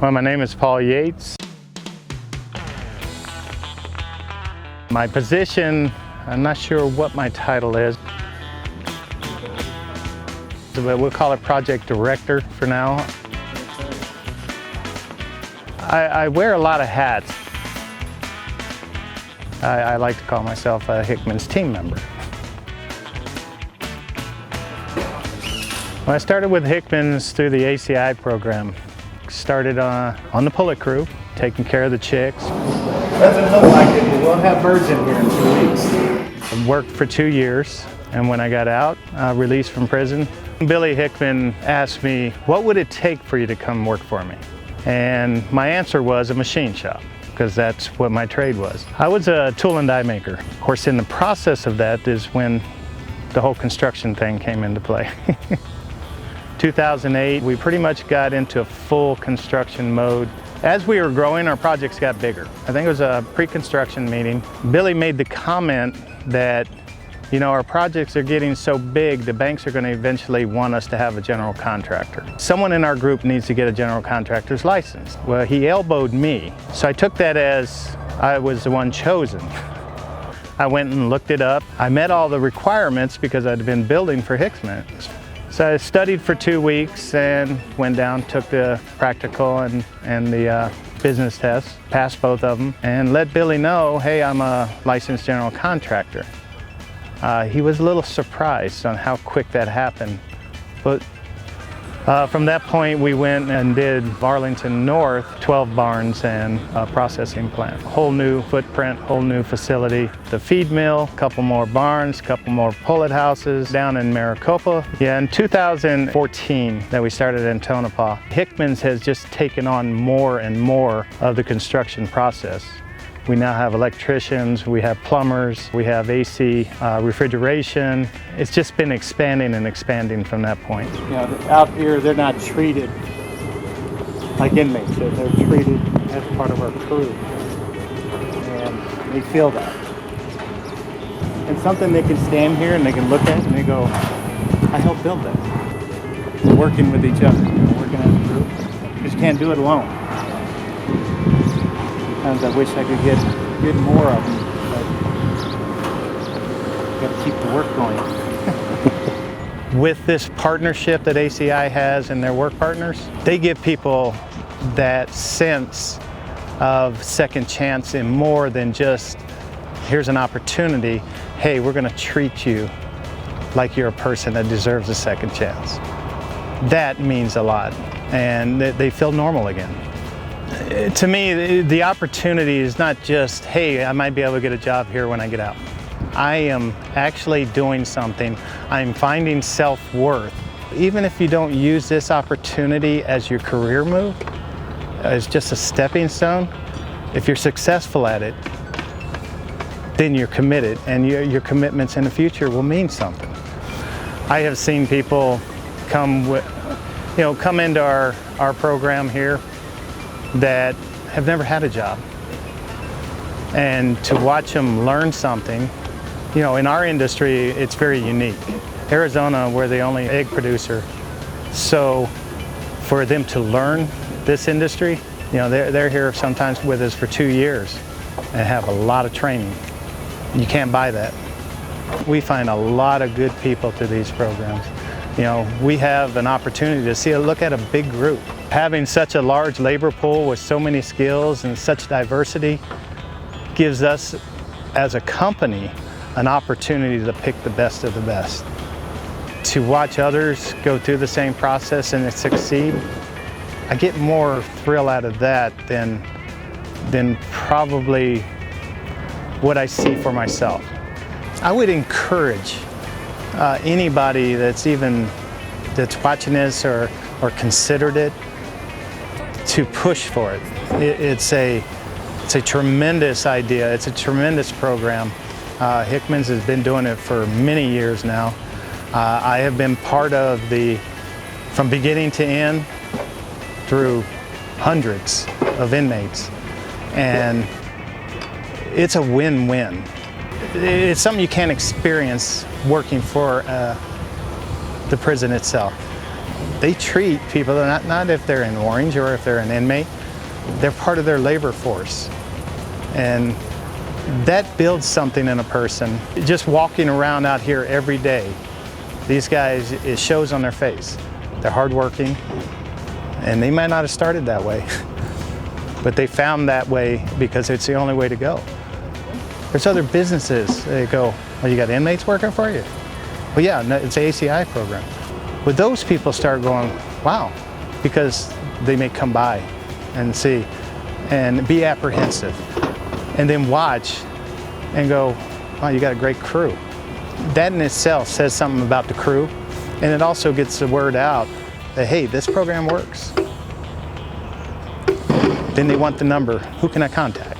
Well, my name is Paul Yates. My position, I'm not sure what my title is, but we'll call it project director for now. I wear a lot of hats. I like to call myself a Hickman's team member. Well, I started with Hickman's through the ACI program. Started on the pullet crew, taking care of the chicks. Doesn't look like it, but we'll have birds in here in 2 weeks. I worked for 2 years, and when I got out, released from prison, Billy Hickman asked me, what would it take for you to come work for me? And my answer was a machine shop, because that's what my trade was. I was a tool and die maker. Of course, in the process of that is when the whole construction thing came into play. 2008, we pretty much got into a full construction mode. As we were growing, our projects got bigger. I think it was a pre-construction meeting. Billy made the comment that, you know, our projects are getting so big, the banks are going to eventually want us to have a general contractor. Someone in our group needs to get a general contractor's license. Well, he elbowed me, so I took that as I was the one chosen. I went and looked it up. I met all the requirements because I'd been building for Hickman. So I studied for 2 weeks and went down, took the practical and the business test, passed both of them, and let Billy know, hey, I'm a licensed general contractor. He was a little surprised on how quick that happened. But from that point, we went and did Arlington North, 12 barns and a processing plant. Whole new footprint, whole new facility. The feed mill, a couple more barns, a couple more pullet houses down in Maricopa. Yeah, in 2014 that we started in Tonopah, Hickman's has just taken on more and more of the construction process. We now have electricians, we have plumbers, we have AC refrigeration. It's just been expanding and expanding from that point. You know, out here they're not treated like inmates. They're treated as part of our crew. And they feel that. It's something they can stand here and they can look at and they go, I helped build that. We're working with each other, working as a group. Because you can't do it alone. Sometimes I wish I could get more of them, but got to keep the work going. With this partnership that ACI has and their work partners, they give people that sense of second chance in more than just, here's an opportunity, hey, we're going to treat you like you're a person that deserves a second chance. That means a lot, and they feel normal again. To me, the opportunity is not just, hey, I might be able to get a job here when I get out. I am actually doing something. I'm finding self-worth. Even if you don't use this opportunity as your career move, as just a stepping stone, if you're successful at it, then you're committed, and your commitments in the future will mean something. I have seen people come into our program here that have never had a job, and to watch them learn something. You know, in our industry it's very unique. Arizona, we're the only egg producer, so for them to learn this industry, you know, they're here sometimes with us for 2 years and have a lot of training. You can't buy that. We find a lot of good people to these programs. You know, we have an opportunity to look at a big group. Having such a large labor pool with so many skills and such diversity gives us, as a company, an opportunity to pick the best of the best. To watch others go through the same process and succeed, I get more thrill out of that than probably what I see for myself. I would encourage anybody that's watching this or considered it to push for it. It's a tremendous idea. It's a tremendous program. Hickman's has been doing it for many years now. I have been part of from beginning to end, through hundreds of inmates, and it's a win-win. It's something you can't experience working for the prison itself. they treat people, not if they're in orange or if they're an inmate, they're part of their labor force. And that builds something in a person. Just walking around out here every day, these guys, it shows on their face. They're hardworking, and they might not have started that way, but they found that way because it's the only way to go. There's other businesses, they go, well, you got inmates working for you? Well, yeah, no, it's an ACI program. But those people start going, wow, because they may come by and see and be apprehensive and then watch and go, wow, you got a great crew. That in itself says something about the crew, and it also gets the word out that, hey, this program works. Then they want the number, who can I contact?